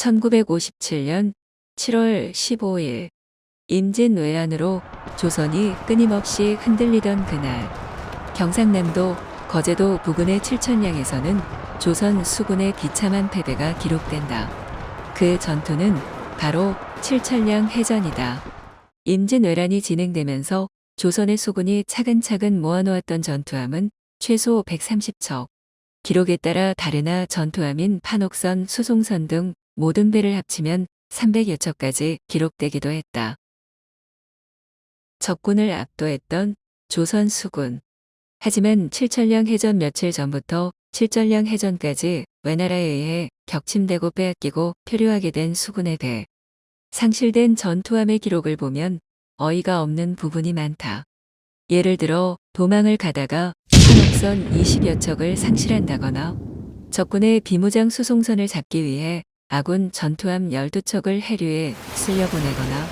1957년 7월 15일 임진왜란으로 조선이 끊임없이 흔들리던 그날, 경상남도 거제도 부근의 칠천량에서는 조선 수군의 비참한 패배가 기록된다. 그 전투는 바로 칠천량 해전이다. 임진왜란이 진행되면서 조선의 수군이 차근차근 모아놓았던 전투함은 최소 130척, 기록에 따라 다르나 전투함인 판옥선, 수송선 등 모든 배를 합치면 300여 척까지 기록되기도 했다. 적군을 압도했던 조선 수군. 하지만 칠천량 해전 며칠 전부터 칠전량 해전까지 외나라에 의해 격침되고 빼앗기고 표류하게 된 수군의 배. 상실된 전투함의 기록을 보면 어이가 없는 부분이 많다. 예를 들어 도망을 가다가 판옥선 20여 척을 상실한다거나, 적군의 비무장 수송선을 잡기 위해 아군 전투함 12척을 해류에 쓸려보내거나,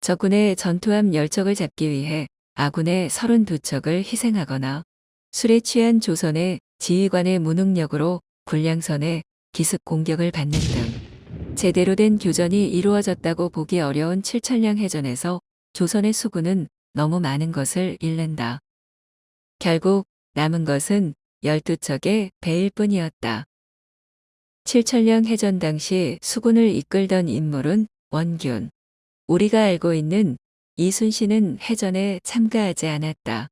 적군의 전투함 10척을 잡기 위해 아군의 32척을 희생하거나, 술에 취한 조선의 지휘관의 무능력으로 군량선에 기습 공격을 받는 등 제대로 된 교전이 이루어졌다고 보기 어려운 칠천량 해전에서 조선의 수군은 너무 많은 것을 잃는다. 결국 남은 것은 12척의 배일 뿐이었다. 칠천량 해전 당시 수군을 이끌던 인물은 원균. 우리가 알고 있는 이순신은 해전에 참가하지 않았다.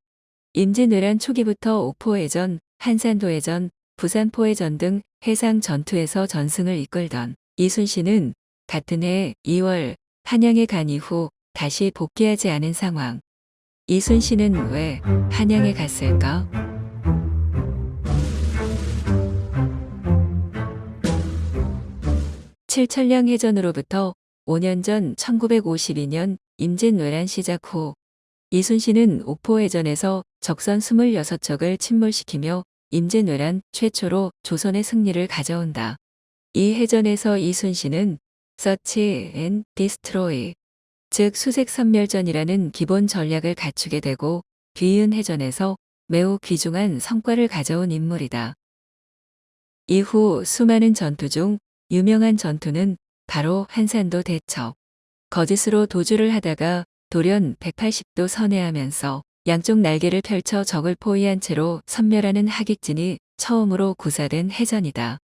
임진왜란 초기부터 옥포해전, 한산도해전, 부산포해전 등 해상 전투에서 전승을 이끌던 이순신은 같은 해 2월 한양에 간 이후 다시 복귀하지 않은 상황. 이순신은 왜 한양에 갔을까? 칠천량 해전으로부터 5년 전 1952년 임진왜란 시작 후 이순신은 옥포해전에서 적선 26척을 침몰시키며 임진왜란 최초로 조선의 승리를 가져온다. 이 해전에서 이순신은 Search and Destroy, 즉 수색선멸전이라는 기본 전략을 갖추게 되고 뒤이은 해전에서 매우 귀중한 성과를 가져온 인물이다. 이후 수많은 전투 중 유명한 전투는 바로 한산도 대첩. 거짓으로 도주를 하다가 돌연 180도 선회하면서 양쪽 날개를 펼쳐 적을 포위한 채로 섬멸하는 하객진이 처음으로 구사된 해전이다.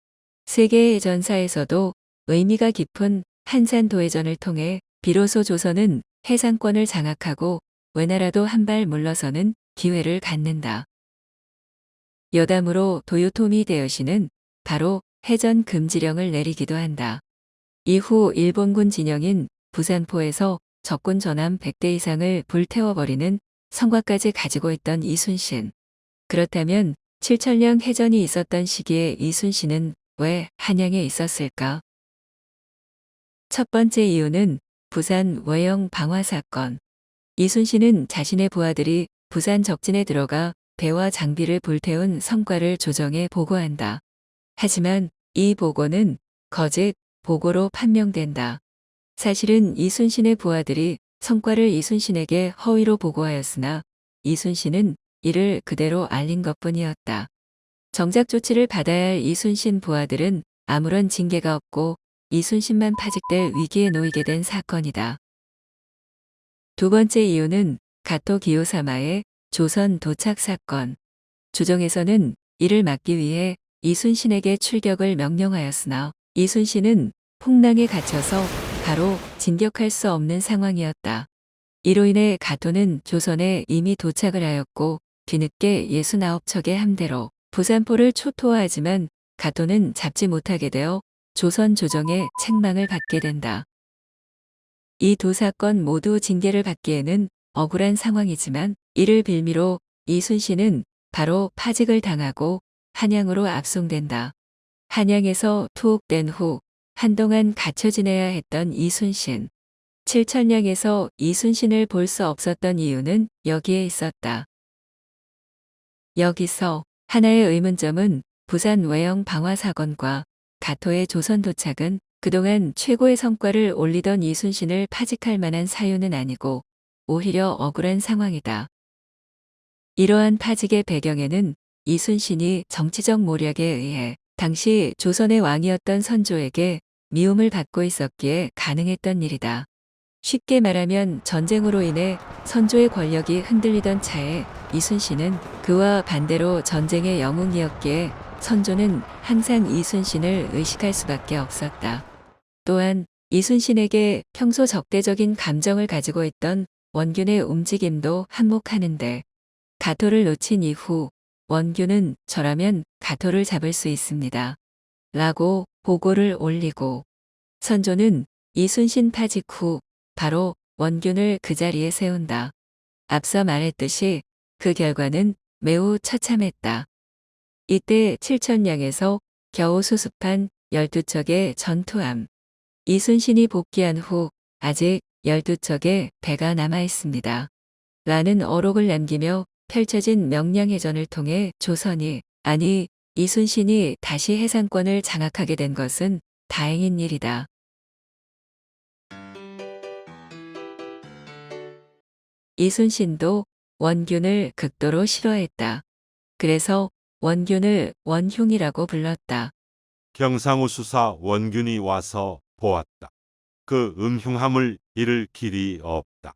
세계의 해전사에서도 의미가 깊은 한산도해전을 통해 비로소 조선은 해상권을 장악하고 외나라도 한 발 물러서는 기회를 갖는다. 여담으로 도요토미 데요시는 바로 해전 금지령을 내리기도 한다. 이후 일본군 진영인 부산포에서 적군 전함 100대 이상을 불태워버리는 성과까지 가지고 있던 이순신. 그렇다면 칠천량 해전이 있었던 시기에 이순신은 왜 한양에 있었을까? 첫 번째 이유는 부산 외영 방화 사건. 이순신은 자신의 부하들이 부산 적진에 들어가 배와 장비를 불태운 성과를 조정해 보고한다. 하지만 이 보고는 거짓 보고로 판명된다. 사실은 이순신의 부하들이 성과를 이순신에게 허위로 보고하였으나 이순신은 이를 그대로 알린 것뿐이었다. 정작 조치를 받아야 할 이순신 부하들은 아무런 징계가 없고 이순신만 파직될 위기에 놓이게 된 사건이다. 두 번째 이유는 가토 기요사마의 조선 도착 사건. 조정에서는 이를 막기 위해 이순신에게 출격을 명령하였으나 이순신은 풍랑에 갇혀서 바로 진격할 수 없는 상황이었다. 이로 인해 가토는 조선에 이미 도착을 하였고 뒤늦게 69척의 함대로 부산포를 초토화하지만 가토는 잡지 못하게 되어 조선 조정의 책망을 받게 된다. 이 두 사건 모두 징계를 받기에는 억울한 상황이지만 이를 빌미로 이순신은 바로 파직을 당하고 한양으로 압송된다. 한양에서 투옥된 후 한동안 갇혀 지내야 했던 이순신. 칠천량에서 이순신을 볼 수 없었던 이유는 여기에 있었다. 여기서 하나의 의문점은 부산 외영 방화 사건과 가토의 조선 도착은 그동안 최고의 성과를 올리던 이순신을 파직할 만한 사유는 아니고 오히려 억울한 상황이다. 이러한 파직의 배경에는 이순신이 정치적 모략에 의해 당시 조선의 왕이었던 선조에게 미움을 받고 있었기에 가능했던 일이다. 쉽게 말하면 전쟁으로 인해 선조의 권력이 흔들리던 차에 이순신은 그와 반대로 전쟁의 영웅이었기에 선조는 항상 이순신을 의식할 수밖에 없었다. 또한 이순신에게 평소 적대적인 감정을 가지고 있던 원균의 움직임도 한몫하는데 가토를 놓친 이후 원균은 저라면 가토를 잡을 수 있습니다. 라고 보고를 올리고 선조는 이순신 파직 후 바로 원균을 그 자리에 세운다. 앞서 말했듯이 그 결과는 매우 처참했다. 이때 칠천량에서 겨우 수습한 12척의 전투함. 이순신이 복귀한 후 아직 12척의 배가 남아 있습니다. 라는 어록을 남기며 펼쳐진 명량해전을 통해 조선이, 아니 이순신이 다시 해상권을 장악하게 된 것은 다행인 일이다. 이순신도 원균을 극도로 싫어했다. 그래서 원균을 원흉이라고 불렀다. 경상우 수사 원균이 와서 보았다. 그 음흉함을 잃을 길이 없다.